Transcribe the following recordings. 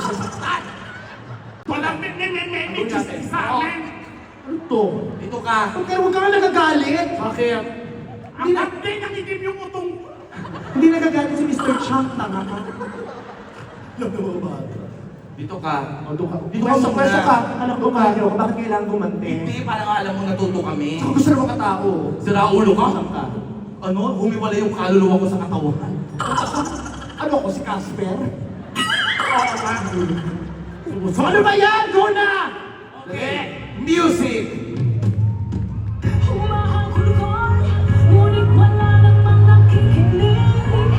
sasaktan. Walang may sa amin. Ano to? Dito ka. Huwag ka nga nagagalit. Bakit? Ang hapde nangitim yung utong. Hindi nagagalit si Mr. Chang, tanga ka. Alam mo ba? Dito ka. O, doon ka. Dito ka muna. Pwesto ka. Alam ko kayo, bakit kailangan gumanti? Hindi, parang alam mo natuto kami. Ako gusto naman katao. Sira ulo ka? Saan ka? Ano? Humiwala yung kaluluwa ko sa katawan. Ano ko, si Casper? Oo ba? So ano ba yan? Go na! Okay. Music! Humahangkol ko'y ngunit wala namang nakikinig.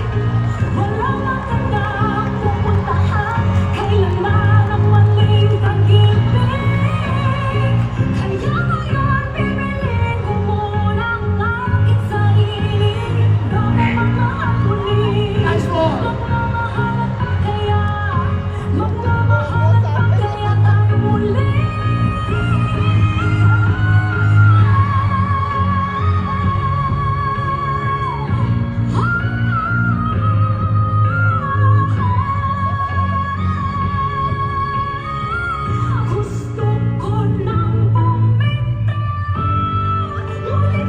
Walang magandang pupuntahan, kailanman ang maling pag-ibig. Kaya ngayon pipiliin ko muna ang aking sarili. Bago magmahal muli. Nice one! Magmamahal at pagkaya, magmamahal at pagkaya tayo muli. Gusto ko nang bumitaw, ngunit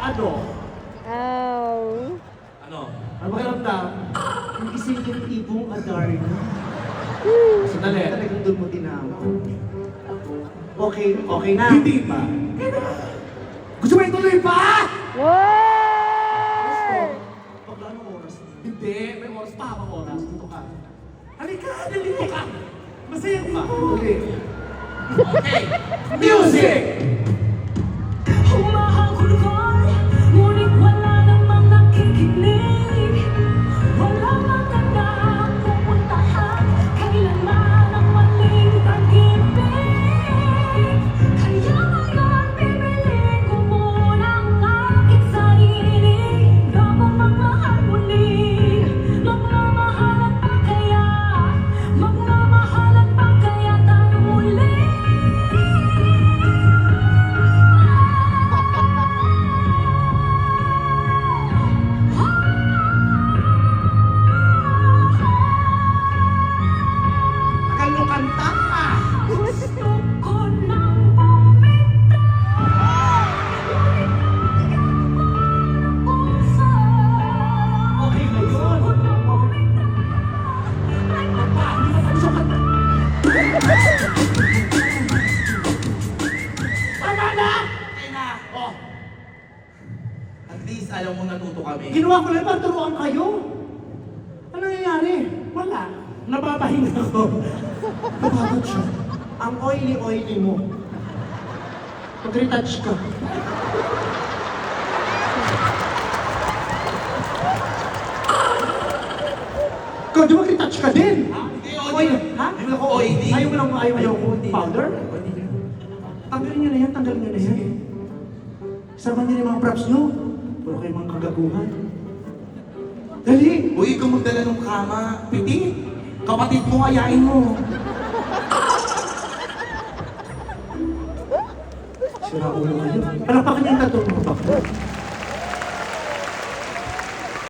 Ano? Ano? Ano ba karamdam? Yung isipin ibong Adarna. Sandali. Talagang doon mo tinama. Okay, okay na. Hindi pa. Gusto mo ituloy pa? Pagla ng oras. Hindi, may oras pa habang oras. Dito ka. Halika, dito ka. Masaya Pa, ko. tuloy. Okay. Music! humahangkol ko'y ngunit wala namang nakikinig. Walang magandang pupuntahan, kailanman ang maling pag-ibig. Kaya ngayon pipiliin ko muna ang aking sarili. Bago magmahal muli, magmamahal at pagkaya, magmamahal at pagkaya tayo muli. Akal mo kanta ka. Gusto ko nang bumitaw, ngunit ikaw ang puso. Okay na yun. Gusto ko nang bumitaw, ay Sukat. Tama na! Okay na. Oh, At least alam mo natuto kami. ginawa ko lang para turuan kayo. Ano nangyayari? Wala. Nababahinga ko. Napagod siya. Ang oily-oily mo. Pag-retouch ka. Ikaw, di ba retouch ka din? Hindi, Oil. oily. Ha? Hindi ako oily. Ayaw mo lang, ayaw mo. Hindi. Powder? Hindi. Tanggalin nyo na yan, tanggalin nyo na yan. Sama nyo na yung mga props nyo. Puro kayo mga kagaguhan. Dali! Uy, ikaw magdala ng kama. Piti. Kapatid mo, ayain mo. Sira ulo kayo. Palakpakan niyo yung tattoo mo.